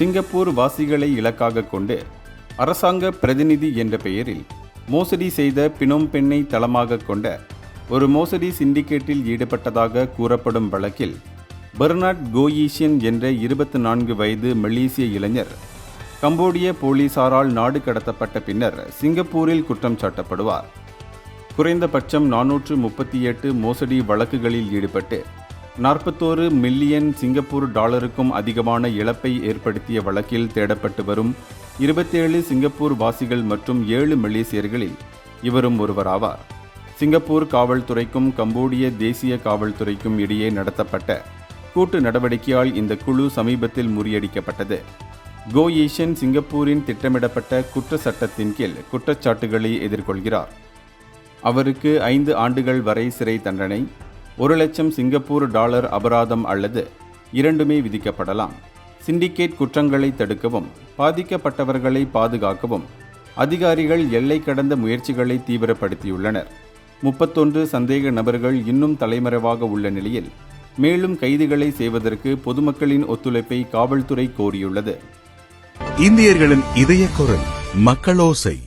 Singapore வாசிகளை இலக்காக கொண்டு அரசாங்க பிரதிநிதி என்ற பெயரில் மோசடி செய்த பினோம் பெண்ணை தளமாக கொண்ட ஒரு மோசடி சிண்டிகேட்டில் ஈடுபட்டதாக கூறப்படும் வழக்கில் பெர்னார்ட் கோயீஷியன் என்ற 24 வயது மலேசிய இளைஞர் கம்போடிய போலீசாரால் நாடு கடத்தப்பட்ட பின்னர் சிங்கப்பூரில் குற்றம் சாட்டப்படுவார். குறைந்தபட்சம் 438 மோசடி வழக்குகளில் ஈடுபட்டு 41 மில்லியன் சிங்கப்பூர் டாலருக்கும் அதிகமான இழப்பை ஏற்படுத்திய வழக்கில் தேடப்பட்டு வரும் 27 சிங்கப்பூர் வாசிகள் மற்றும் 7 மலேசியர்களில் இவரும் ஒருவராவார். சிங்கப்பூர் காவல்துறைக்கும் கம்போடிய தேசிய காவல்துறைக்கும் இடையே நடத்தப்பட்ட கூட்டு நடவடிக்கையால் இந்த குழு சமீபத்தில் முறியடிக்கப்பட்டது. கோயீஷன் சிங்கப்பூரின் திட்டமிடப்பட்ட குற்ற சட்டத்தின் கீழ் குற்றச்சாட்டுகளை எதிர்கொள்கிறார். அவருக்கு 5 ஆண்டுகள் வரை சிறை தண்டனை, 1 லட்சம் சிங்கப்பூர் டாலர் அபராதம் அல்லது இரண்டுமே விதிக்கப்படலாம். சிண்டிகேட் குற்றங்களை தடுக்கவும் பாதிக்கப்பட்டவர்களை பாதுகாக்கவும் அதிகாரிகள் எல்லை கடந்த முயற்சிகளை தீவிரப்படுத்தியுள்ளனர். 31 சந்தேக நபர்கள் இன்னும் தலைமறைவாக உள்ள நிலையில் மேலும் கைதுகளை செய்வதற்கு பொதுமக்களின் ஒத்துழைப்பை காவல்துறை கோரியுள்ளது. இந்தியர்களின் இதய குரல் மக்களோசை.